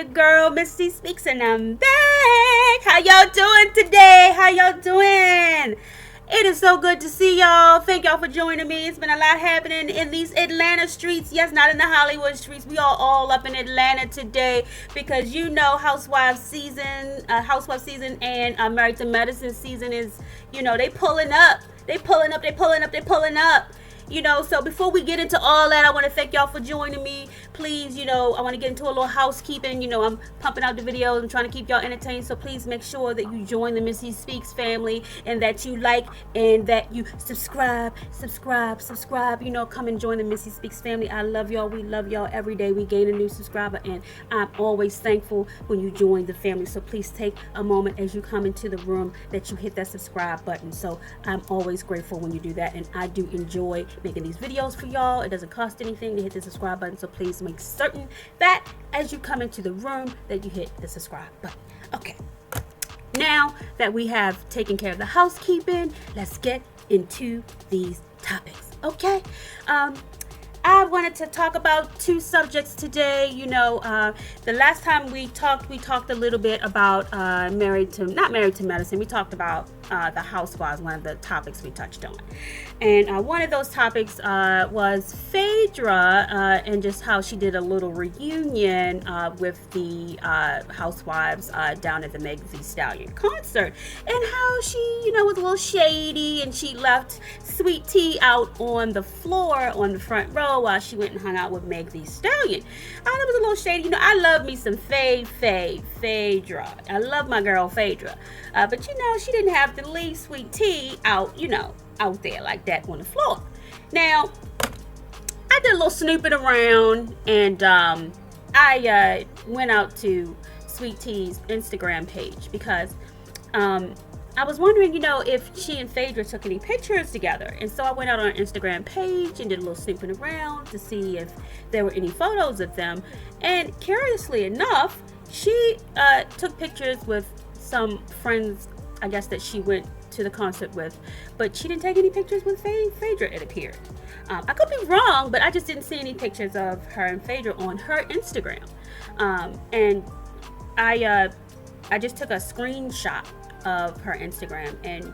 your girl, Missy Speaks, and I'm back. How y'all doing today? How y'all doing? It is so good to see y'all. Thank y'all for joining me. It's been a lot happening in these Atlanta streets. Yes, not in the Hollywood streets. We are all up in Atlanta today because you know Housewives season and Married to Medicine season is, they pulling up. They pulling up. So before we get into all that, I want to thank y'all for joining me. Please, I want to get into a little housekeeping. I'm pumping out the videos. I'm trying to keep y'all entertained. So please make sure that you join the Missy Speaks family and that you like and that you subscribe. Come and join the Missy Speaks family. I love y'all. We love y'all every day. We gain a new subscriber and I'm always thankful when you join the family. So please take a moment as you come into the room that you hit that subscribe button. So I'm always grateful when you do that, and I do enjoy making these videos for y'all. It doesn't cost anything to hit the subscribe button, so please make certain that as you come into the room that you hit the subscribe button. Okay, now that we have taken care of the housekeeping, let's get into these topics. Okay, I wanted to talk about two subjects today. The last time we talked a little bit about not Married to Medicine. We talked about the Housewives, one of the topics we touched on. And one of those topics was Phaedra and just how she did a little reunion with the Housewives down at the Meg Thee Stallion concert. And how she, was a little shady and she left Sweet Tea out on the floor on the front row while she went and hung out with Meg Thee Stallion. It was a little shady. I love me some Phaedra. I love my girl Phaedra. But she didn't have to leave Sweet Tea out, out there like that on the floor. Now, I did a little snooping around and I went out to Sweet Tea's Instagram page because I was wondering, if she and Phaedra took any pictures together. And so I went out on her Instagram page and did a little snooping around to see if there were any photos of them. And curiously enough, she took pictures with some friends, I guess, that she went to the concert with. But she didn't take any pictures with Phaedra, it appeared. I could be wrong, but I just didn't see any pictures of her and Phaedra on her Instagram. And I just took a screenshot of her Instagram, and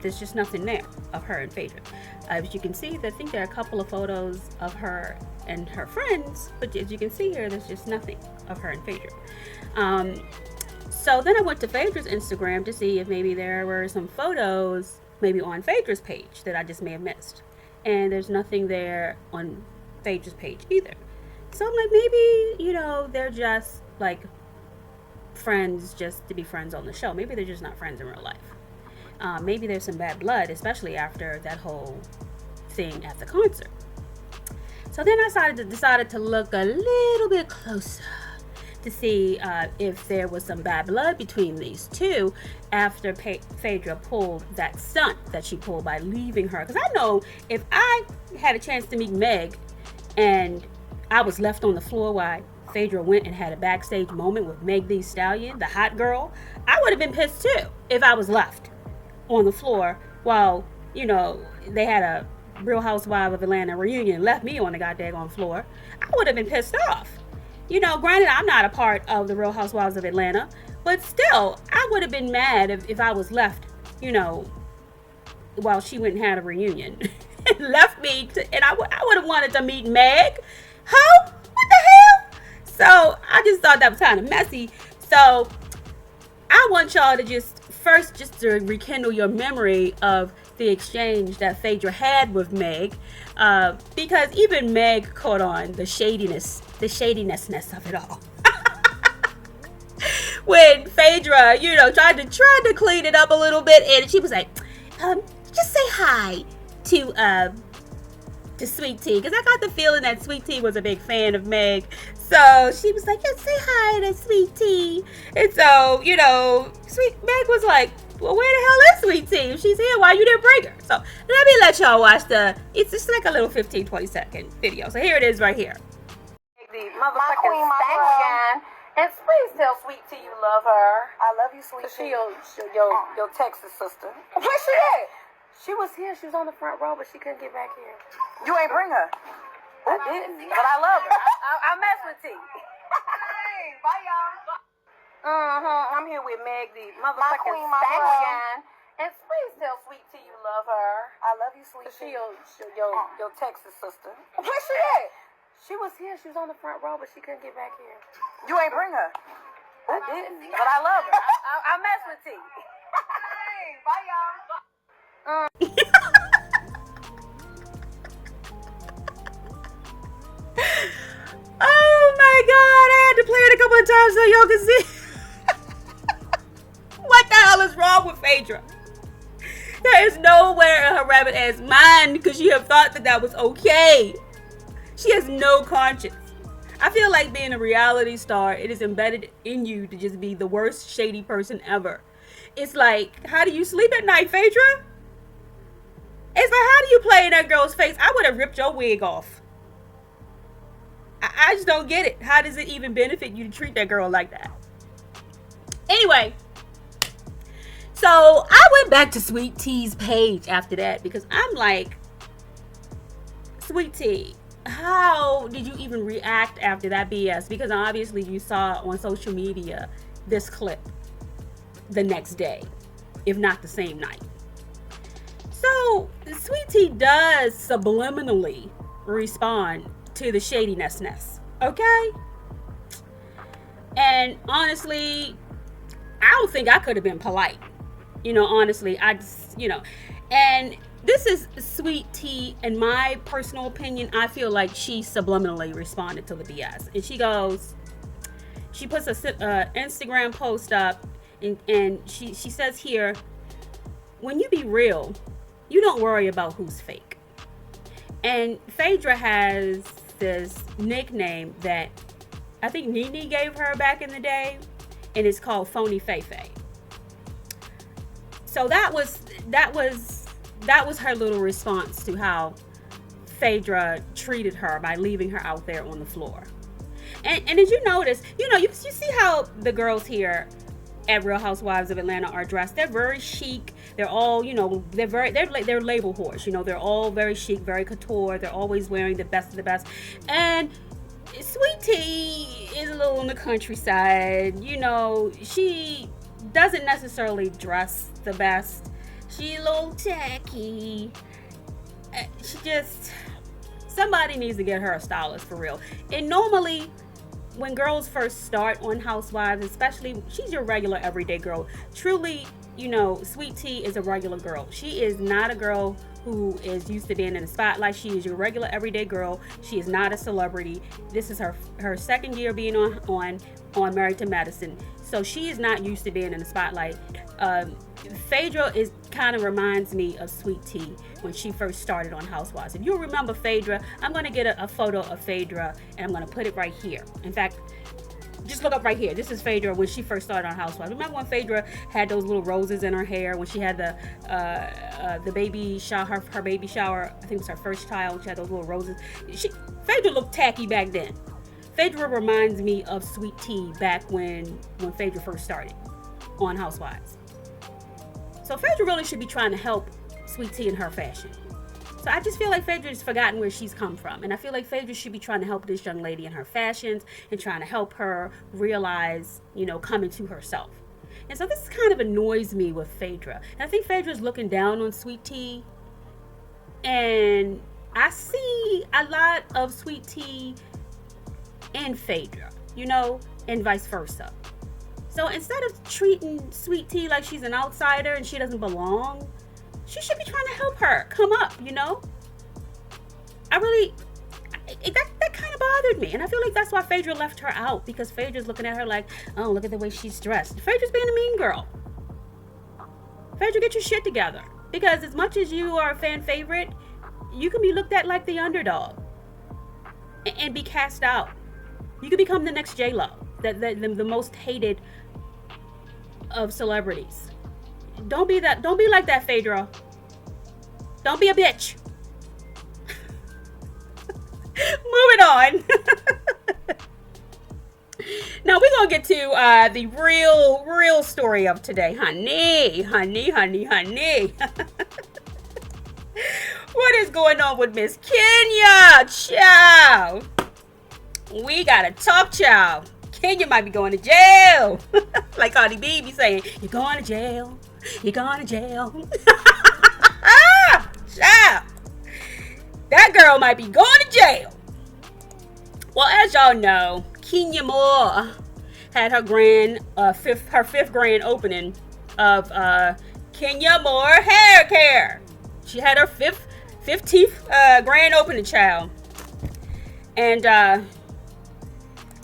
there's just nothing there of her and Phaedra. As you can see, I think there are a couple of photos of her and her friends, but as you can see here, there's just nothing of her and Phaedra. So then I went to Phaedra's Instagram to see if maybe there were some photos maybe on Phaedra's page that I just may have missed, and there's nothing there on Phaedra's page either. So I'm like, maybe they're just like friends just to be friends on the show. Maybe they're just not friends in real life. Maybe there's some bad blood, especially after that whole thing at the concert. So then I decided to look a little bit closer to see if there was some bad blood between these two after Phaedra pulled that stunt that she pulled by leaving her. Because I know if I had a chance to meet Meg and I was left on the floor while Phaedra went and had a backstage moment with Meg Thee Stallion, the hot girl, I would have been pissed too if I was left on the floor while, they had a Real Housewives of Atlanta reunion and left me on the goddamn floor. I would have been pissed off. Granted, I'm not a part of the Real Housewives of Atlanta, but still, I would have been mad if I was left, while she went and had a reunion and left me, and I would have wanted to meet Meg. Huh? What the hell? So I just thought that was kind of messy. So I want y'all to just to rekindle your memory of the exchange that Phaedra had with Meg, because even Meg caught on the shadiness of it all. When Phaedra, tried to clean it up a little bit, and she was like, just say hi to Sweet Tea, because I got the feeling that Sweet Tea was a big fan of Meg. So she was like, say hi to Sweet Tea. And so, Sweet Meg was like, well, where the hell is Sweet Tea? If she's here, why you didn't bring her? So let me let y'all watch it's just like a little 15-20 second video. So here it is right here. The motherfucking sunshine. And please tell Sweet Tea you love her. I love you, Sweet Tea. She your Texas sister. Where's she at? She was here. She was on the front row, but she couldn't get back here. You ain't bring her. I didn't, but I love her. I mess with T. Bye, y'all. I'm here with Meg, the motherfucking stallion. And please tell Sweet Tea you love her. I love you, Sweet She Tea. your Texas sister. Where's she at? She was here. She was on the front row, but she couldn't get back here. You ain't bring her. I didn't, but I love her. I mess with T. Hey, bye, y'all. Oh my god, I had to play it a couple of times so y'all can see. What the hell is wrong with Phaedra? There is nowhere in her rabbit ass mind could she have thought that was okay. She has no conscience. I feel like being a reality star, it is embedded in you to just be the worst shady person ever. It's like, how do you sleep at night, Phaedra? It's like, how do you play in that girl's face? I would have ripped your wig off. I just don't get it. How does it even benefit you to treat that girl like that? Anyway, so I went back to Sweet Tea's page after that because I'm like, Sweet Tea, how did you even react after that BS? Because obviously you saw on social media this clip the next day, if not the same night. So Sweet Tea does subliminally respond to the shadiness, okay? And honestly, I don't think I could have been polite. Honestly, I just, and this is Sweet Tea. In my personal opinion, I feel like she subliminally responded to the BS. And she puts a Instagram post up, and she says here, when you be real, you don't worry about who's fake. And Phaedra has this nickname that I think Nene gave her back in the day, and it's called Phony Fay Fay. So that was her little response to how Phaedra treated her by leaving her out there on the floor. And as you notice, you see how the girls here at Real Housewives of Atlanta are dressed. They're very chic. They're all, they're label whores. They're all very chic, very couture. They're always wearing the best of the best. And Sweet Tea is a little on the countryside. She doesn't necessarily dress the best. She's a little tacky. Somebody needs to get her a stylist for real. And normally, when girls first start on Housewives, especially, she's your regular everyday girl. Truly, Sweet Tea is a regular girl. She is not a girl who is used to being in the spotlight. She is your regular everyday girl. She is not a celebrity. This is her second year being on Married to Medicine. So she is not used to being in the spotlight. Phaedra kind of reminds me of Sweet Tea when she first started on Housewives. If you remember Phaedra, I'm going to get a photo of Phaedra and I'm going to put it right here. In fact, just look up right here. This is Phaedra when she first started on Housewives. Remember when Phaedra had those little roses in her hair when she had the baby shower, her baby shower? I think it was her first child. She had those little roses. Phaedra looked tacky back then. Phaedra reminds me of Sweet Tea back when Phaedra first started on Housewives. So Phaedra really should be trying to help Sweet Tea in her fashion. So I just feel like Phaedra's forgotten where she's come from. And I feel like Phaedra should be trying to help this young lady in her fashions and trying to help her realize, come into herself. And so this kind of annoys me with Phaedra. And I think Phaedra's looking down on Sweet Tea. And I see a lot of Sweet Tea in Phaedra, and vice versa. So instead of treating Sweet Tea like she's an outsider and she doesn't belong, she should be trying to help her come up, that kind of bothered me. And I feel like that's why Phaedra left her out, because Phaedra's looking at her like, oh, look at the way she's dressed. Phaedra's being a mean girl. Phaedra, get your shit together. Because as much as you are a fan favorite, you can be looked at like the underdog and be cast out. You could become the next J-Lo, the most hated of celebrities. Don't be like that, Phaedra. Don't be a bitch. Moving on. Now we're gonna get to the real story of today, honey. What is going on with Miss Kenya? Ciao. We gotta talk, ciao. Kenya might be going to jail. Like Cardi B be saying, you're going to jail. You're going to jail. Child. That girl might be going to jail. Well, as y'all know, Kenya Moore had her fifth grand opening of Kenya Moore Hair Care. She had her 15th grand opening, child. And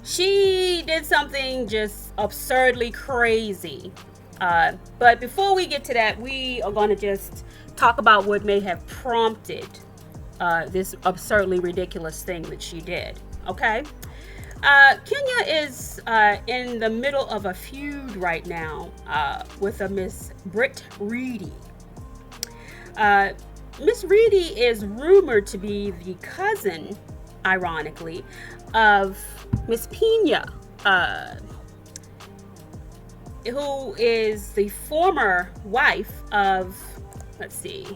she did something just absurdly crazy. But before we get to that, we are going to just talk about what may have prompted this absurdly ridiculous thing that she did. Okay? Kenya is in the middle of a feud right now with a Miss Brit Reedy. Miss Reedy is rumored to be the cousin, ironically, of Miss Pena, who is the former wife of, let's see,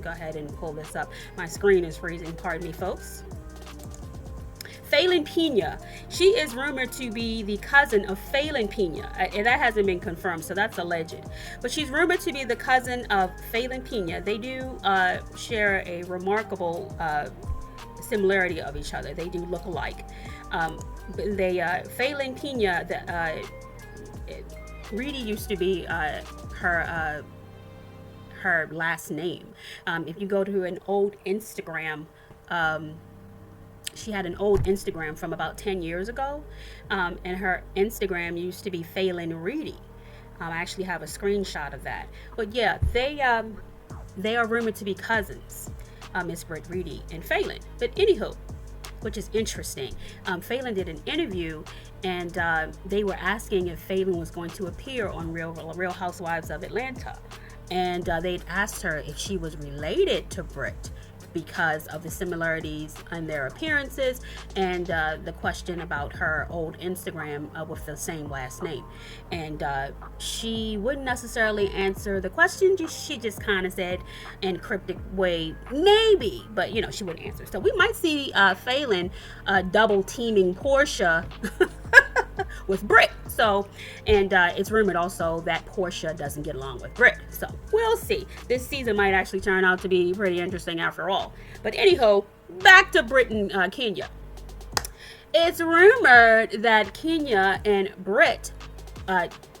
go ahead and pull this up. My screen is freezing, pardon me, folks. Phelan Pena. She is rumored to be the cousin of Phelan Pena, and that hasn't been confirmed, so that's alleged. But she's rumored to be the cousin of Phelan Pena. They do share a remarkable similarity of each other. They do look alike. Phelan Pena, Reedy used to be her last name. If you go to an old Instagram, she had an old Instagram from about 10 years ago, and her Instagram used to be Phelan Reedy. I actually have a screenshot of that. But yeah, they are rumored to be cousins, Miss Brit Reedy and Phelan. But anywho, which is interesting, Phelan did an interview, and they were asking if Phelan was going to appear on Real Housewives of Atlanta, and they'd asked her if she was related to Brit, because of the similarities in their appearances and the question about her old Instagram with the same last name. And she wouldn't necessarily answer the question. She just kind of said in a cryptic way, maybe, but she wouldn't answer. So we might see Phelan double teaming Portia with Brit. So, and it's rumored also that Portia doesn't get along with Brit. So we'll see. This season might actually turn out to be pretty interesting after all. But anyhow, back to Brit and Kenya. It's rumored that Kenya and Brit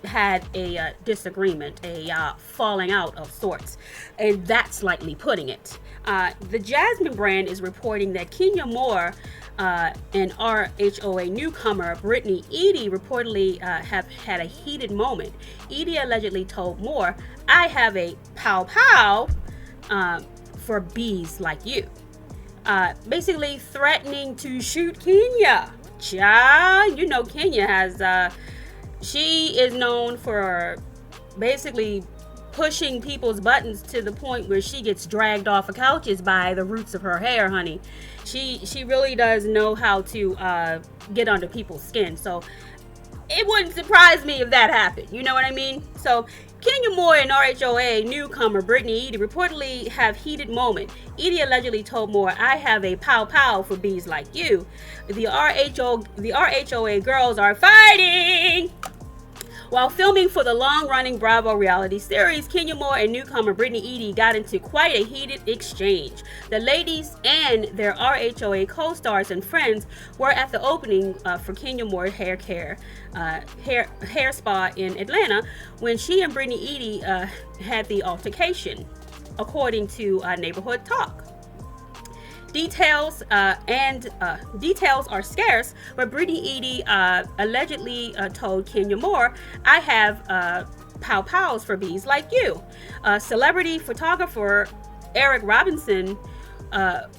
had a disagreement, a falling out of sorts, and that's lightly putting it. The Jasmine brand is reporting that Kenya Moore and RHOA newcomer Brittany Eady reportedly have had a heated moment. Eady allegedly told Moore, "I have a pow pow for bees like you," basically threatening to shoot Kenya. Child, Kenya has she is known for basically pushing people's buttons to the point where she gets dragged off of couches by the roots of her hair, honey. She really does know how to get under people's skin. So it wouldn't surprise me if that happened. You know what I mean? So Kenya Moore and RHOA newcomer Brittany Eady reportedly have heated moment. Eady allegedly told Moore, "I have a pow pow for bees like you." The RHOA girls are fighting. While filming for the long-running Bravo reality series, Kenya Moore and newcomer Brittany Eady got into quite a heated exchange. The ladies and their RHOA co-stars and friends were at the opening for Kenya Moore hair spa in Atlanta when she and Brittany Eady had the altercation, according to Neighborhood Talk. Details are scarce, but Brittany Eady allegedly told Kenya Moore, "I have pow pows for bees like you." Celebrity photographer Eric Robinson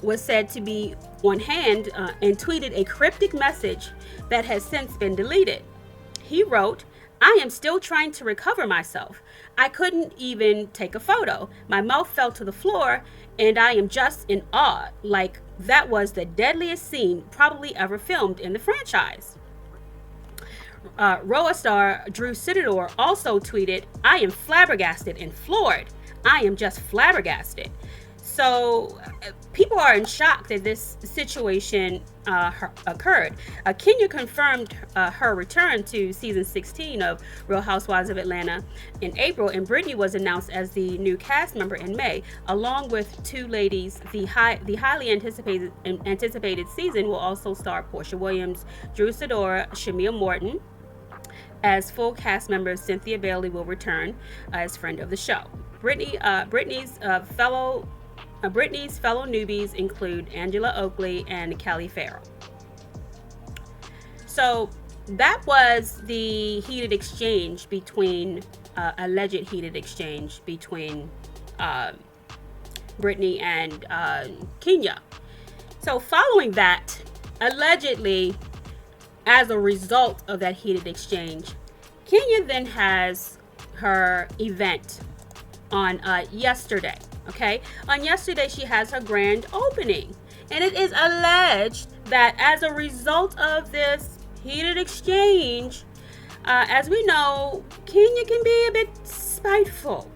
was said to be on hand and tweeted a cryptic message that has since been deleted. He wrote, "I am still trying to recover myself. I couldn't even take a photo. My mouth fell to the floor, and I am just in awe. Like, that was the deadliest scene probably ever filmed in the franchise." RHOA star Drew Sidor also tweeted, "I am flabbergasted and floored. I am just flabbergasted." So people are in shock that this situation occurred. Kenya confirmed her return to season 16 of Real Housewives of Atlanta in April, and Brittany was announced as the new cast member in May. Along with two ladies, the highly anticipated season will also star Portia Williams, Drew Sidora, Shamia Morton. As full cast members, Cynthia Bailey will return as friend of the show. Brittany's fellow newbies include Angela Oakley and Kelly Farrell. So that was the heated exchange between alleged heated exchange between Brittany and Kenya. So following that, allegedly, as a result of that heated exchange, Kenya then has her event on yesterday. Okay, on yesterday she has her grand opening, and it is alleged that as a result of this heated exchange, as we know, Kenya can be a bit spiteful,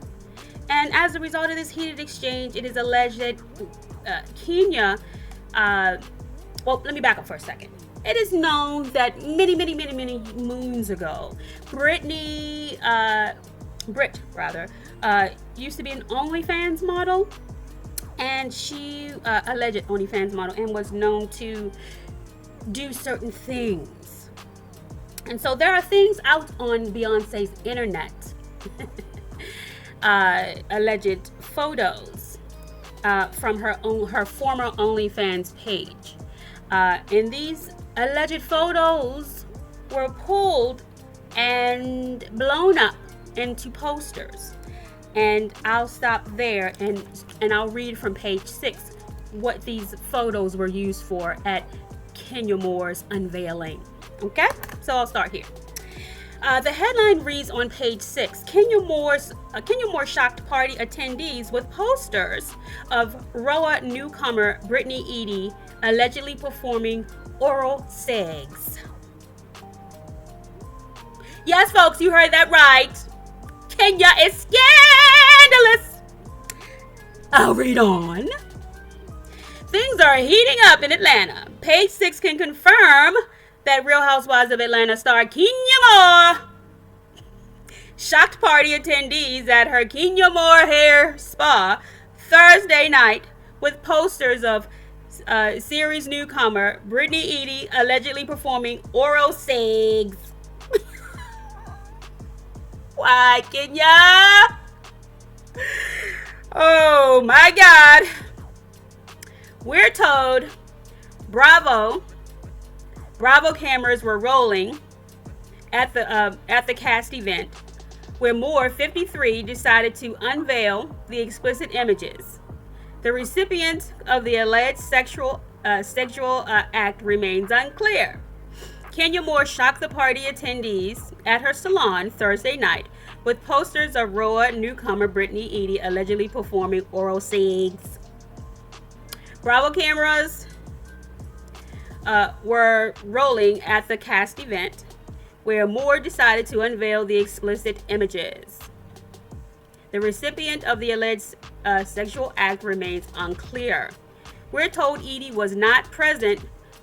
and as a result of this heated exchange, it is alleged that Kenya, well, let me back up for a second. It is known that many moons ago, Brit used to be an OnlyFans model, and she alleged OnlyFans model, and was known to do certain things. And so there are things out on Beyonce's internet, alleged photos from her former OnlyFans page, and these alleged photos were pulled and blown up into posters. And I'll stop there and I'll read from page 6 what these photos were used for at Kenya Moore's unveiling. Okay, so I'll start here. The headline reads on page 6: Kenya Moore shocked party attendees with posters of RHOA newcomer Brittany Eady allegedly performing oral sex. Yes, folks, you heard that right. Kenya is scandalous. I'll read on. Things are heating up in Atlanta. Page 6 can confirm that Real Housewives of Atlanta star Kenya Moore shocked party attendees at her Kenya Moore hair spa Thursday night with posters of series newcomer Brittany Eady allegedly performing oral sex. Why, Kenya? Oh my God. We're told Bravo cameras were rolling at the cast event, where Moore, 53, decided to unveil the explicit images. The recipient of the alleged sexual act remains unclear. Kenya Moore shocked the party attendees at her salon Thursday night with posters of RHOA newcomer Brittany Eady allegedly performing oral sex. Bravo cameras were rolling at the cast event, where Moore decided to unveil the explicit images. The recipient of the alleged sexual act remains unclear. We're told Eady was not present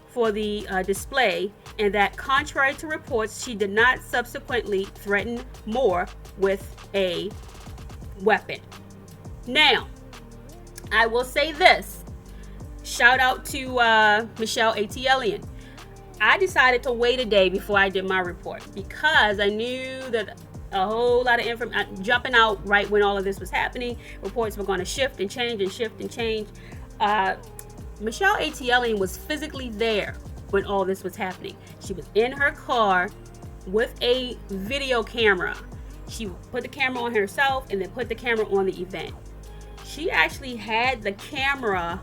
for the display, and that contrary to reports, she did not subsequently threaten Moore with a weapon. Now, I will say this. Shout out to Michelle Atielian. I decided to wait a day before I did my report because I knew that a whole lot of information jumping out right when all of this was happening. Reports were going to shift and change and shift and change. Michelle Atielian was physically there when all this was happening. She was in her car with a video camera. She put the camera on herself and then put the camera on the event. She actually had the camera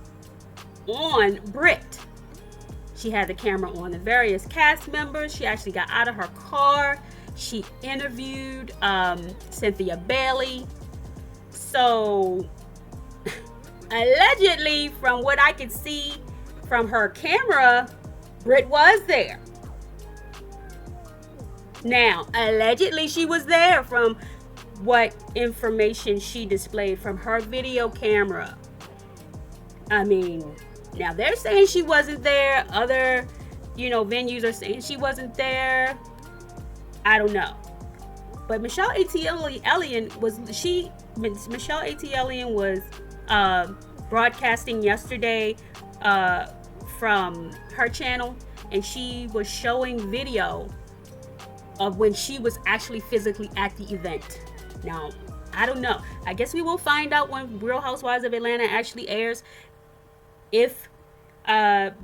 on Brit. She had the camera on the various cast members. She actually got out of her car. She interviewed Cynthia Bailey. So allegedly, from what I could see from her camera, Brit was there. Now, allegedly she was there from what information she displayed from her video camera. I mean, now they're saying she wasn't there. Other, venues are saying she wasn't there. I don't know. But Michelle Alien was broadcasting yesterday from her channel, and she was showing video of when she was actually physically at the event. Now, I don't know. I guess we will find out when Real Housewives of Atlanta actually airs if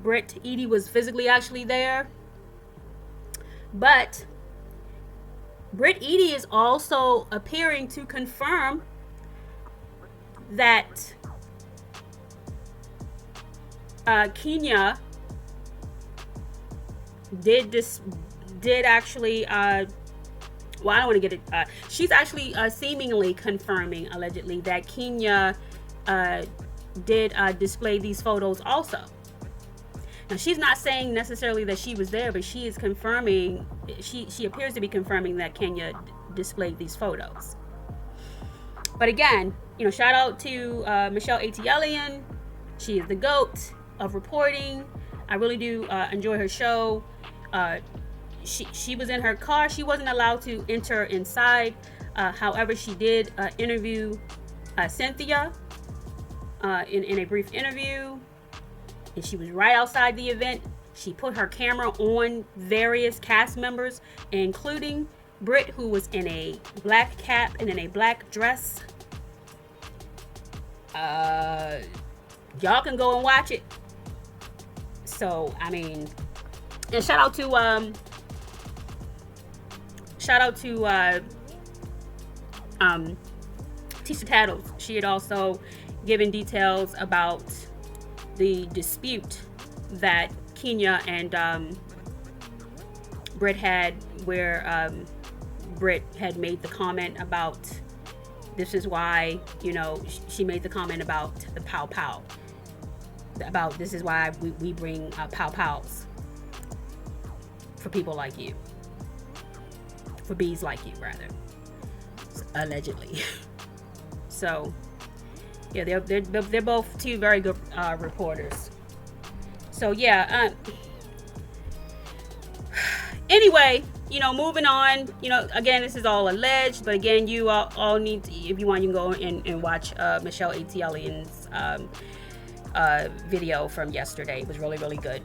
Brit Eady was physically actually there. But Brit Eady is also appearing to confirm that Kenya did actually I don't want to get it, she's actually seemingly confirming, allegedly, that Kenya did display these photos also. Now, she's not saying necessarily that she was there, but she is confirming, she appears to be confirming that Kenya displayed these photos. But again, shout out to Michelle A.T. She is the GOAT of reporting. I really do enjoy her show. She was in her car. She wasn't allowed to enter inside. However, she did interview Cynthia in a brief interview. And she was right outside the event. She put her camera on various cast members, including Brit, who was in a black cap and in a black dress. Y'all can go and watch it. So, I mean, and shout out to Tisha Tattles. She had also given details about the dispute that Kenya and Brit had, where Brit had made the comment about, this is why, she made the comment about the pow pow, about this is why we bring pow pows for people like you, for bees like you, rather, allegedly. So yeah, they're both two very good reporters. So yeah. Anyway, moving on. Again, this is all alleged, but again, you all need to, if you want, you can go and watch Michelle A.T. Alien's video from yesterday. It was really, really good.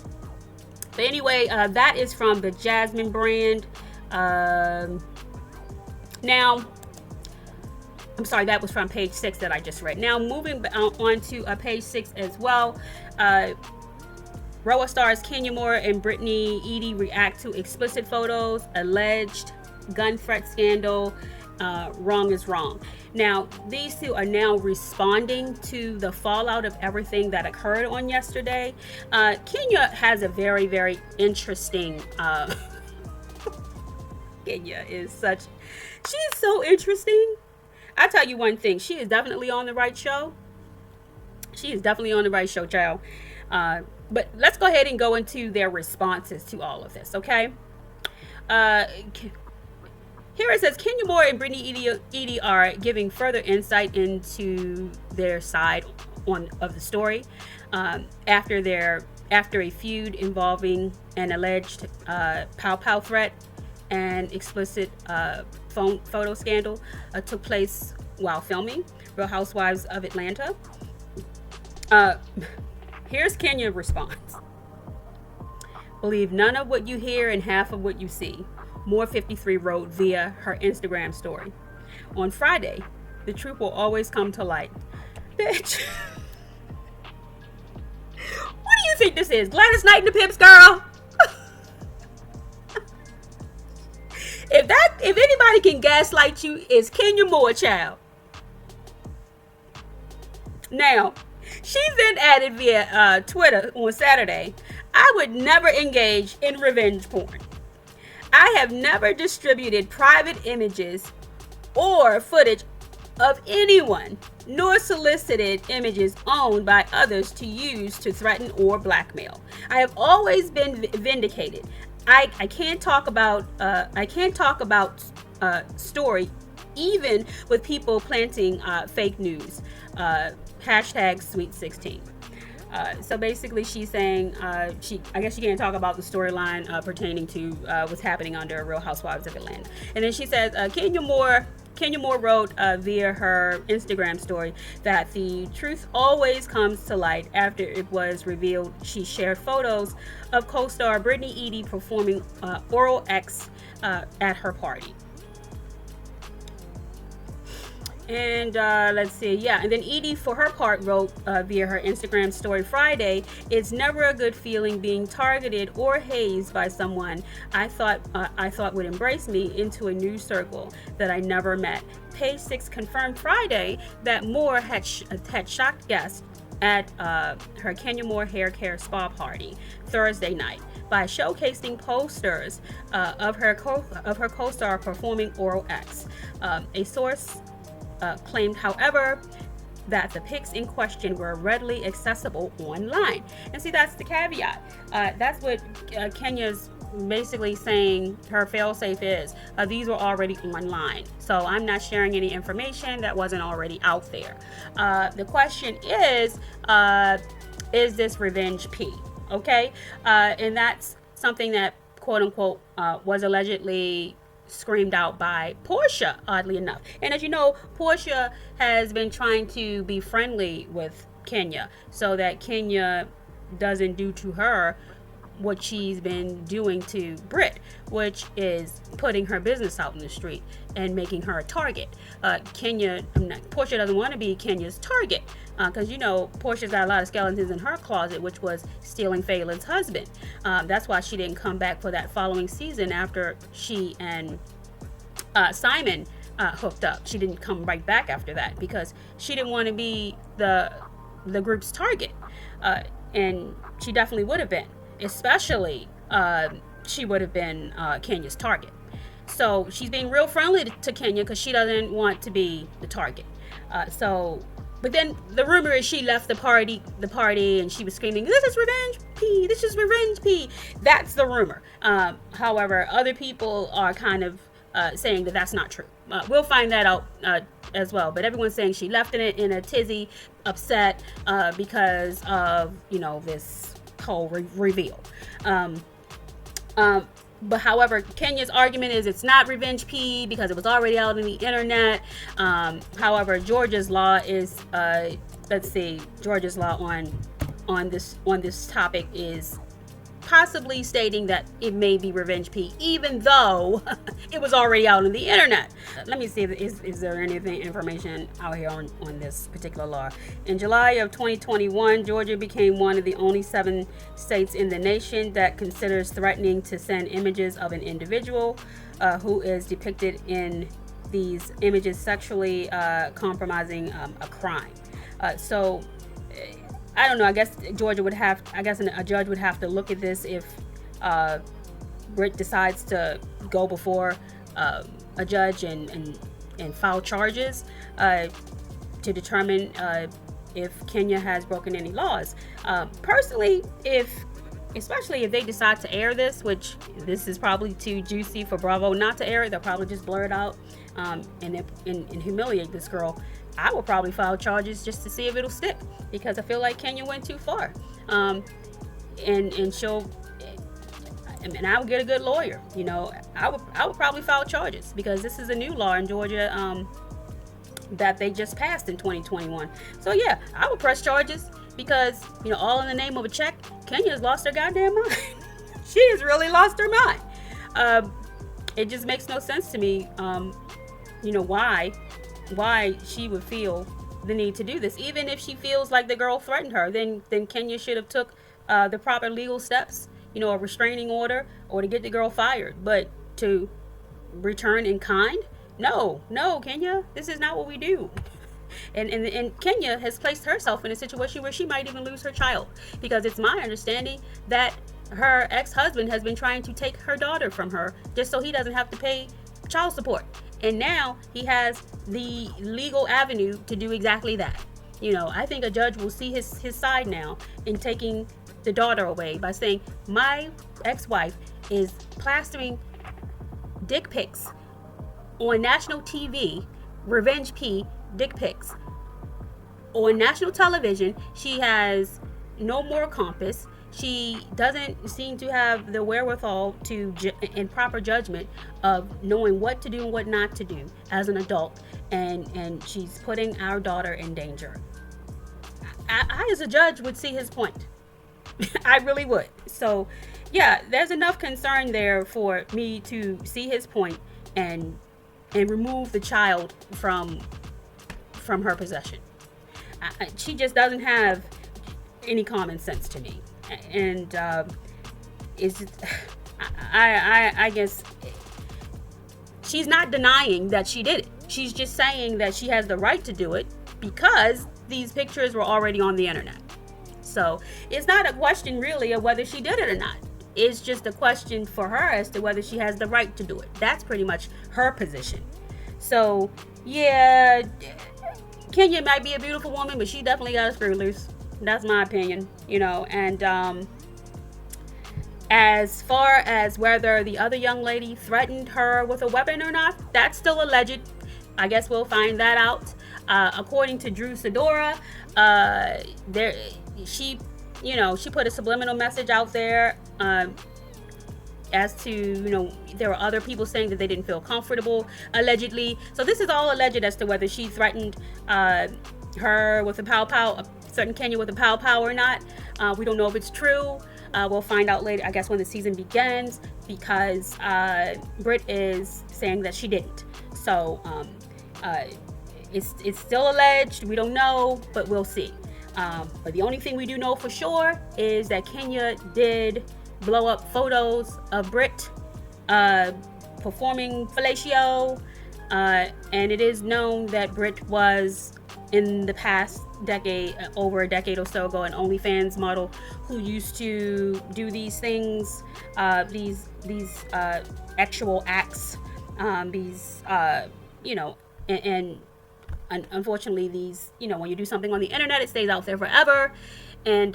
But anyway, that is from the Jasmine brand. Now, I'm sorry, that was from page 6 that I just read. Now, moving on to page 6 as well. RHOA stars Kenya Moore and Brittany Eady react to explicit photos, alleged gun threat scandal, wrong is wrong. Now, these two are now responding to the fallout of everything that occurred on yesterday. Kenya has a very, very interesting... Kenya is she's so interesting. I tell you one thing, she is definitely on the right show. She is definitely on the right show, child. But let's go ahead and go into their responses to all of this, okay? Here it says, Kenya Moore and Brittany Eady are giving further insight into their side of the story after a feud involving an alleged pow pow threat and explicit photo scandal took place while filming Real Housewives of Atlanta. Here's Kenya's response. Believe none of what you hear and half of what you see, Moore 53 wrote via her Instagram story. On Friday, the truth will always come to light. Bitch. What do you think this is? Gladys Knight and the Pips, girl? If anybody can gaslight you, it's Kenya Moore, child. Now, she then added via Twitter on Saturday, I would never engage in revenge porn. I have never distributed private images or footage of anyone, nor solicited images owned by others to use to threaten or blackmail. I have always been vindicated. I can't talk about story, even with people planting fake news. Hashtag Sweet 16. So basically, she's saying I guess she can't talk about the storyline pertaining to what's happening under Real Housewives of Atlanta. And then she says Kenya Moore wrote via her Instagram story that the truth always comes to light after it was revealed she shared photos of co-star Brittany Eady performing oral X at her party. And let's see, yeah. And then Eady, for her part, wrote via her Instagram story Friday, "It's never a good feeling being targeted or hazed by someone I thought would embrace me into a new circle that I never met." Page Six confirmed Friday that Moore had shocked guests at her Kenya Moore hair care spa party Thursday night by showcasing posters of her co-star performing oral X. A source claimed, however, that the pics in question were readily accessible online. And see, that's the caveat. That's what Kenya's basically saying her failsafe is. These were already online, so I'm not sharing any information that wasn't already out there. The question is this revenge P? Okay, and that's something that, quote unquote, was allegedly screamed out by Portia, oddly enough. And as you know, Portia has been trying to be friendly with Kenya so that Kenya doesn't do to her what she's been doing to Brit, which is putting her business out in the street and making her a target. Portia doesn't want to be Kenya's target because you know Portia's got a lot of skeletons in her closet, which was stealing Phelan's husband. That's why she didn't come back for that following season after she and Simon hooked up. She didn't come right back after that because she didn't want to be the group's target, and she definitely would have been. Especially, she would have been Kenya's target. So she's being real friendly to Kenya because she doesn't want to be the target. But then the rumor is she left the party, and she was screaming, "This is revenge P! This is revenge P!" That's the rumor. However, other people are kind of saying that that's not true. We'll find that out as well. But everyone's saying she left in a tizzy, upset because of this whole reveal. But however, Kenya's argument is it's not revenge P because it was already out on the internet. However, Georgia's law is Georgia's law on this topic is possibly stating that it may be revenge P, even though it was already out on the internet. Let me see is there anything information out here on this particular law. In July of 2021, Georgia became one of the only 7 states in the nation that considers threatening to send images of an individual who is depicted in these images sexually compromising a crime. So I don't know. I guess a judge would have to look at this if Brit decides to go before a judge and file charges to determine if Kenya has broken any laws. Personally, especially if they decide to air this, which this is probably too juicy for Bravo not to air it, they'll probably just blur it out and humiliate this girl. I will probably file charges just to see if it'll stick because I feel like Kenya went too far. And I would get a good lawyer. I would probably file charges because this is a new law in Georgia that they just passed in 2021. So yeah, I would press charges because all in the name of a check. Kenya has lost her goddamn mind. She has really lost her mind. It just makes no sense to me. Why she would feel the need to do this. Even if she feels like the girl threatened her, then Kenya should have took the proper legal steps, a restraining order, or to get the girl fired. But to return in kind? No, Kenya, this is not what we do. And Kenya has placed herself in a situation where she might even lose her child, because it's my understanding that her ex-husband has been trying to take her daughter from her just so he doesn't have to pay child support. And now he has the legal avenue to do exactly that. I think a judge will see his side now in taking the daughter away by saying, my ex-wife is plastering dick pics on national TV, revenge P, dick pics. On national television, she has no more compass. She doesn't seem to have the wherewithal to in proper judgment of knowing what to do and what not to do as an adult, and she's putting our daughter in danger. I as a judge would see his point. I really would. So yeah, there's enough concern there for me to see his point and remove the child from her possession. She just doesn't have any common sense to me, and it's just, I guess she's not denying that she did it. She's just saying that she has the right to do it because these pictures were already on the internet. So it's not a question really of whether she did it or not. It's just a question for her as to whether she has the right to do it. That's pretty much her position. So yeah, Kenya might be a beautiful woman, but she definitely got a screw loose. That's my opinion, you know. And as far as whether the other young lady threatened her with a weapon or not, that's still alleged. I guess we'll find that out. According to Drew Sidora, she put a subliminal message out there as to, there were other people saying that they didn't feel comfortable, allegedly. So this is all alleged as to whether she threatened her with a pow, threatened Kenya with a pow or not. We don't know if it's true. We'll find out later, I guess, when the season begins, because Brit is saying that she didn't. So it's still alleged. We don't know, but we'll see. But the only thing we do know for sure is that Kenya did blow up photos of Brit performing fellatio, and it is known that Brit was, in the past decade, over a decade or so ago, an OnlyFans model who used to do these things, these actual acts, and unfortunately these, when you do something on the internet, it stays out there forever, and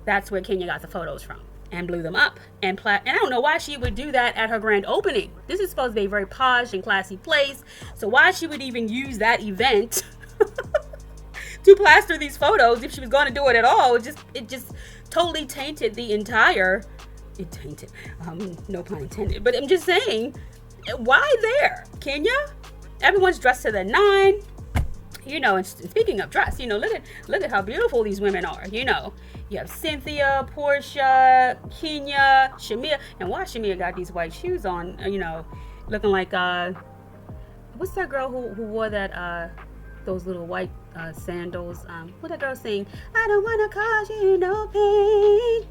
that's where Kenya got the photos from and blew them up, and I don't know why she would do that at her grand opening. This is supposed to be a very posh and classy place, so why she would even use that event to plaster these photos if she was going to do it at all. It just totally tainted the entire, no pun intended, but I'm just saying, why there, Kenya? Everyone's dressed to the nine, and speaking of dress, look at how beautiful these women are. You have Cynthia, Portia, Kenya, Shamia, and why Shamia got these white shoes on, looking like, what's that girl who wore that, those little white sandals? What that girl sing? I don't wanna cause you no pain.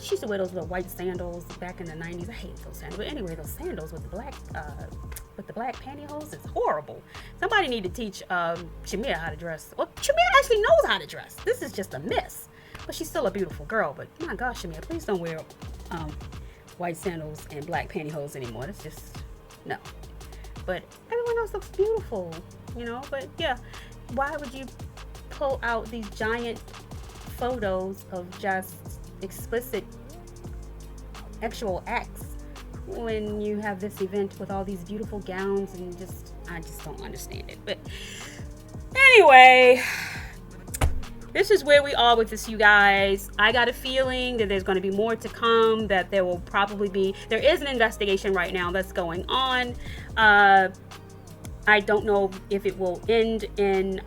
She used to wear those little white sandals back in the 90s. I hate those sandals. But anyway, those sandals with the black pantyhose is horrible. Somebody need to teach Shamia how to dress. Well, Shamia actually knows how to dress. This is just a miss. But she's still a beautiful girl. But my gosh, Shamia, please don't wear white sandals and black pantyhose anymore. That's just, no. But everyone else looks beautiful, But yeah, why would you pull out these giant photos of just explicit sexual acts when you have this event with all these beautiful gowns, and I just don't understand it. But anyway, this is where we are with this, you guys. I got a feeling that there's going to be more to come, that there is an investigation right now that's going on. I don't know if it will end in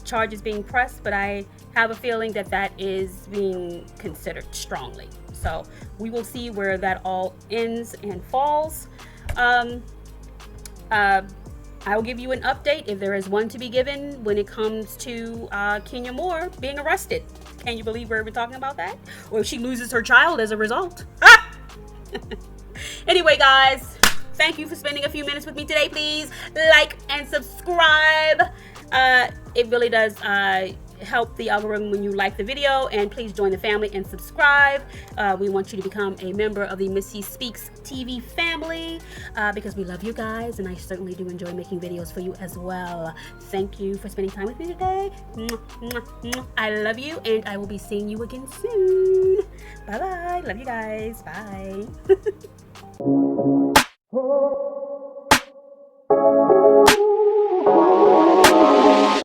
charges being pressed, but I have a feeling that is being considered strongly. So we will see where that all ends and falls. I will give you an update if there is one to be given when it comes to Kenya Moore being arrested. Can you believe we're even talking about that? Or if she loses her child as a result. Anyway, guys, thank you for spending a few minutes with me today. Please like and subscribe. It really does help the algorithm when you like the video, and please join the family and subscribe. We want you to become a member of the Missy Speaks TV family, because we love you guys, and I certainly do enjoy making videos for you as well. Thank you for spending time with me today. I love you, and I will be seeing you again soon. Bye bye. Love you guys. Bye.